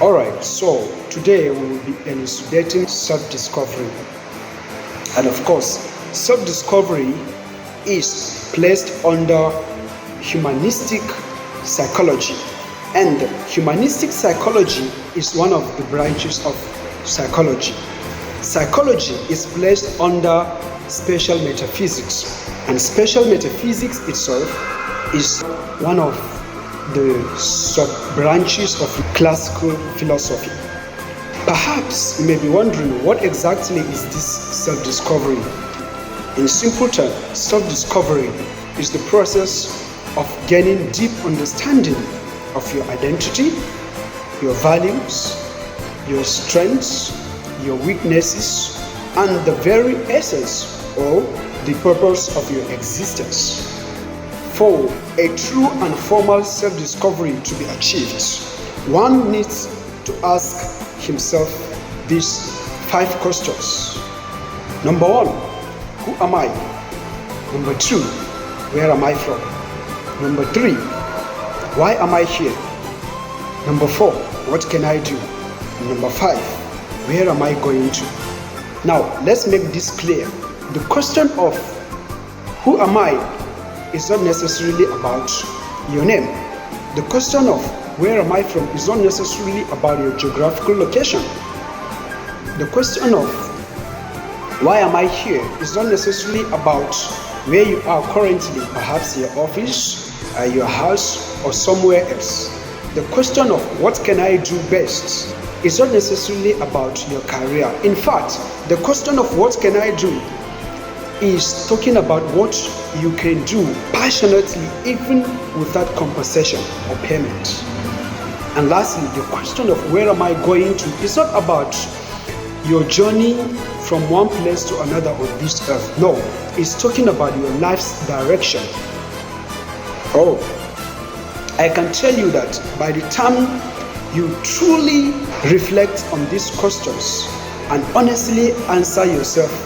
Alright, so today we will be elucidating self-discovery. And of course, self-discovery is placed under humanistic psychology. And humanistic psychology is one of the branches of psychology. Psychology is placed under special metaphysics. And special metaphysics itself is one of the sub-branches of classical philosophy. Perhaps you may be wondering, what exactly is this self-discovery? In simple terms, self-discovery is the process of gaining deep understanding of your identity, your values, your strengths, your weaknesses, and the very essence or the purpose of your existence. For a true and formal self-discovery to be achieved, one needs to ask himself these 5 questions. Number 1, who am I? Number 2, where am I from? Number 3, why am I here? Number 4, what can I do? And number 5, where am I going to? Now, let's make this clear. The question of who am I is not necessarily about your name. The question of where am I from is not necessarily about your geographical location. The question of why am I here is not necessarily about where you are currently, perhaps your office, your house, or somewhere else. The question of what can I do best is not necessarily about your career. In fact, the question of what can I do is talking about what you can do passionately, even without compensation or payment. And lastly, the question of where am I going to is not about your journey from one place to another on this earth. No, it's talking about your life's direction. Oh, I can tell you that by the time you truly reflect on these questions and honestly answer yourself,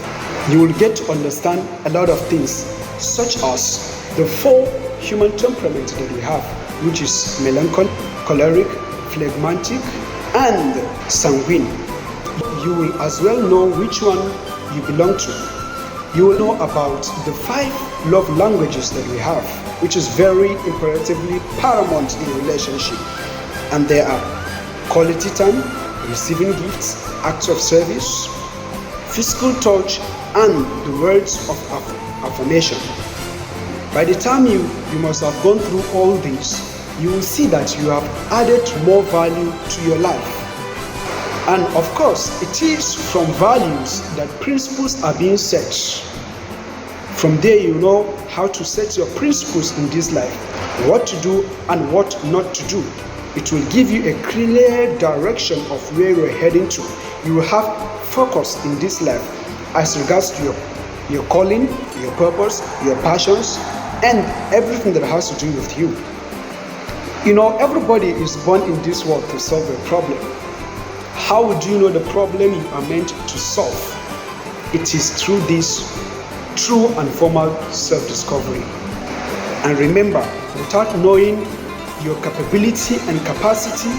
you will get to understand a lot of things, such as the 4 human temperaments that we have, which is melancholic, choleric, phlegmatic, and sanguine. You will as well know which one you belong to. You will know about the 5 love languages that we have, which is very imperatively paramount in a relationship. And they are quality time, receiving gifts, acts of service, physical touch, and the words of affirmation. By the time you must have gone through all this, you will see that you have added more value to your life. And of course, it is from values that principles are being set. From there, you know how to set your principles in this life, what to do and what not to do. It will give you a clear direction of where you're heading to. You will have focus in this life as regards to your calling, your purpose, your passions, and everything that has to do with you. You know, everybody is born in this world to solve a problem. How would you know the problem you are meant to solve? It is through this true and formal self-discovery. And remember, without knowing your capability and capacity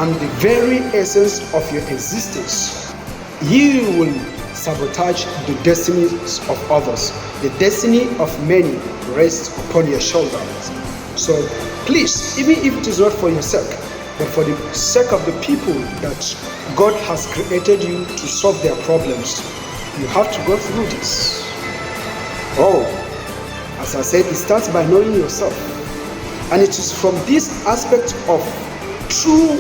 and the very essence of your existence, you will sabotage the destinies of others. The destiny of many rests upon your shoulders. So please, even if it is not for your sake, but for the sake of the people that God has created you to solve their problems, you have to go through this. Oh, as I said, it starts by knowing yourself. And it is from this aspect of true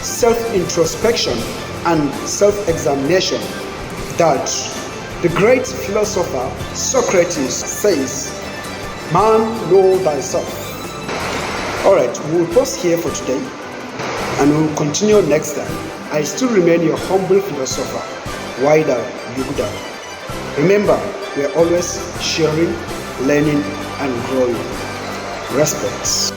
self-introspection and self-examination that the great philosopher Socrates says, "Man, know thyself." Alright, we'll pause here for today and we'll continue next time. I still remain your humble philosopher, Wider Yuguda. Remember, we are always sharing, learning, and growing. Respect.